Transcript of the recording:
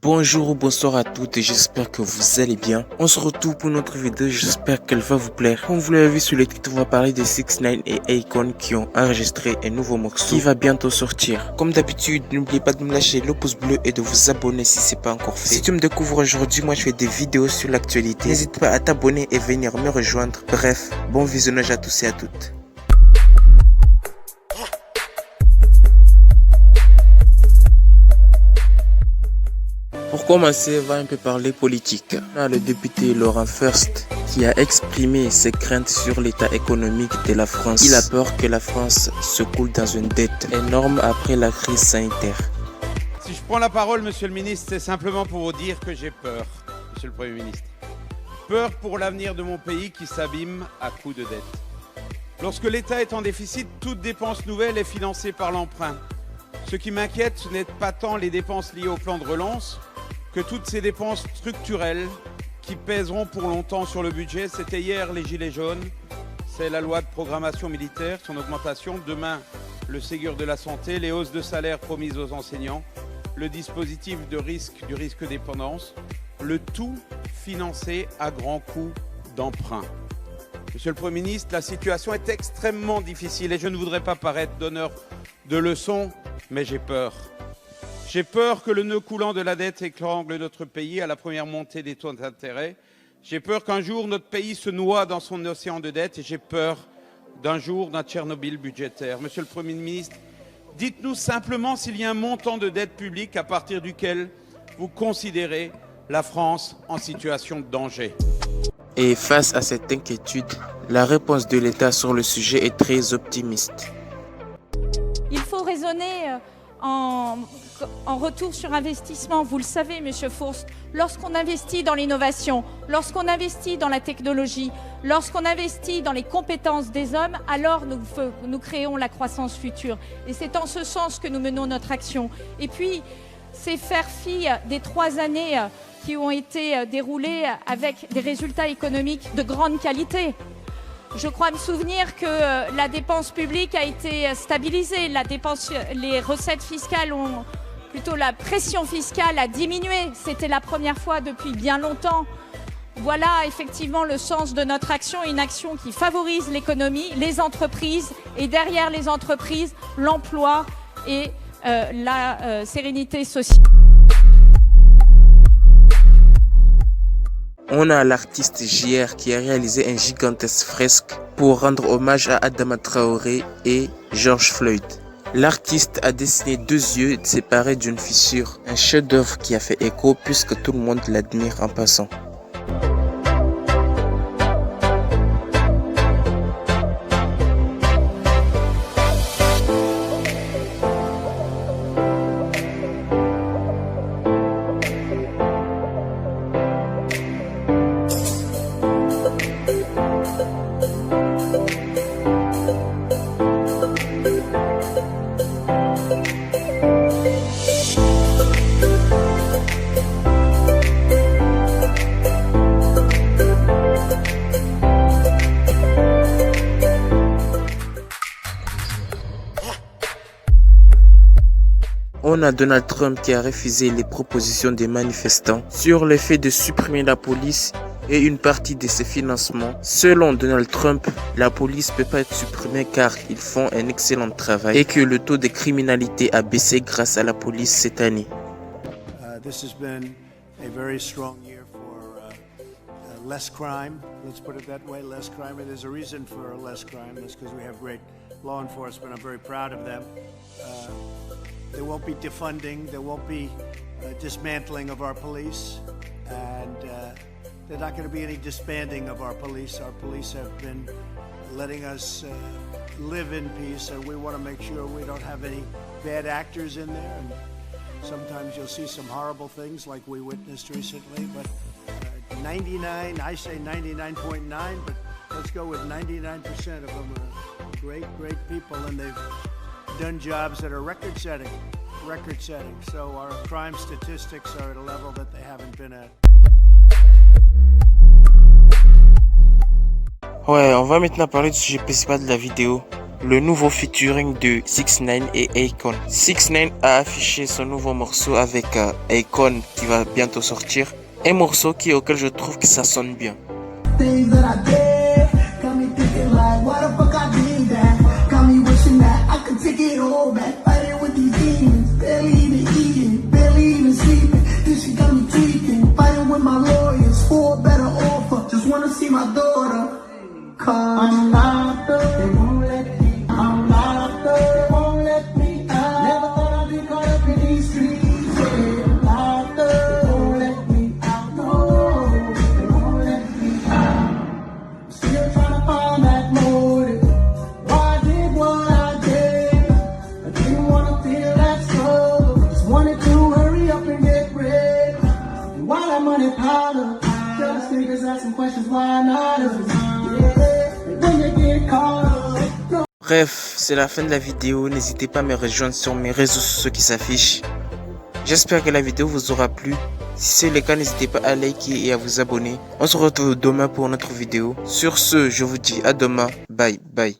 Bonjour ou bonsoir à toutes et j'espère que vous allez bien. On se retrouve pour notre vidéo, j'espère qu'elle va vous plaire. Comme vous l'avez vu sur le titre, on va parler de 6ix9ine et Akon qui ont enregistré un nouveau morceau qui va bientôt sortir. Comme d'habitude, n'oubliez pas de me lâcher le pouce bleu et de vous abonner si c'est pas encore fait. Si tu me découvres aujourd'hui, moi je fais des vidéos sur l'actualité. N'hésite pas à t'abonner et venir me rejoindre. Bref, bon visionnage à tous et à toutes. Pour commencer, on va un peu parler politique. On a le député Laurent Furst qui a exprimé ses craintes sur l'état économique de la France. Il a peur que la France se coule dans une dette énorme après la crise sanitaire. Si je prends la parole, monsieur le ministre, c'est simplement pour vous dire que j'ai peur, monsieur le Premier ministre. Peur pour l'avenir de mon pays qui s'abîme à coups de dette. Lorsque l'État est en déficit, toute dépense nouvelle est financée par l'emprunt. Ce qui m'inquiète, ce n'est pas tant les dépenses liées au plan de relance, que toutes ces dépenses structurelles qui pèseront pour longtemps sur le budget. C'était hier les Gilets jaunes, c'est la loi de programmation militaire, son augmentation, demain le Ségur de la santé, les hausses de salaire promises aux enseignants, le dispositif du risque dépendance, le tout financé à grands coups d'emprunt. Monsieur le Premier ministre, la situation est extrêmement difficile et je ne voudrais pas paraître donneur de leçons, mais j'ai peur. J'ai peur que le nœud coulant de la dette étrangle notre pays à la première montée des taux d'intérêt. J'ai peur qu'un jour notre pays se noie dans son océan de dette et j'ai peur d'un jour d'un Tchernobyl budgétaire. Monsieur le Premier ministre, dites-nous simplement s'il y a un montant de dette publique à partir duquel vous considérez la France en situation de danger. Et face à cette inquiétude, la réponse de l'État sur le sujet est très optimiste. Il faut raisonner en retour sur investissement. Vous le savez, Monsieur Furst, lorsqu'on investit dans l'innovation, lorsqu'on investit dans la technologie, lorsqu'on investit dans les compétences des hommes, alors nous créons la croissance future. Et c'est en ce sens que nous menons notre action. Et puis, c'est faire fi des 3 années qui ont été déroulées avec des résultats économiques de grande qualité. Je crois me souvenir que la dépense publique a été stabilisée, les recettes fiscales plutôt la pression fiscale a diminué. C'était la première fois depuis bien longtemps. Voilà effectivement le sens de notre action, une action qui favorise l'économie, les entreprises et derrière les entreprises, l'emploi et la sérénité sociale. On a l'artiste JR qui a réalisé un gigantesque fresque pour rendre hommage à Adama Traoré et George Floyd. L'artiste a dessiné 2 yeux séparés d'une fissure, un chef-d'œuvre qui a fait écho puisque tout le monde l'admire en passant. On a Donald Trump qui a refusé les propositions des manifestants sur le fait de supprimer la police et une partie de ses financements. Selon Donald Trump, la police ne peut pas être supprimée car ils font un excellent travail et que le taux de criminalité a baissé grâce à la police cette année. This has been a very strong year for less crime. Let's put it that way, less crime. And there's a reason for less crime. It's because we have great law enforcement. I'm very proud of them. There won't be defunding, there won't be dismantling of our police, and there's not going to be any disbanding of our police. Our police have been letting us live in peace, and we want to make sure we don't have any bad actors in there. And sometimes you'll see some horrible things like we witnessed recently, but 99, I say 99.9, but let's go with 99% of them are great people, and they've done jobs that are record-setting. So our crime statistics are at a level that they haven't been at. Ouais, on va maintenant parler du sujet principal de la vidéo. le nouveau featuring de 6ix9ine et Akon. 6ix9ine a affiché son nouveau morceau avec Akon qui va bientôt sortir. Un morceau auquel je trouve que ça sonne bien. I'm not the, they won't let me, I'm not the, they won't let me out. Never thought I'd be caught up in these streets, yeah. I'm not the, they won't let me out, no, they won't let me out. Still trying to find that motive, why I did what I did. I didn't want to feel that struggle, just wanted to hurry up and get rid. And why that money powder, tell the speakers asking questions, why not us? Bref, c'est la fin de la vidéo. N'hésitez pas à me rejoindre sur mes réseaux sociaux qui s'affichent. J'espère que la vidéo vous aura plu. Si c'est le cas, n'hésitez pas à liker et à vous abonner. On se retrouve demain pour notre vidéo. Sur ce, je vous dis à demain. Bye bye.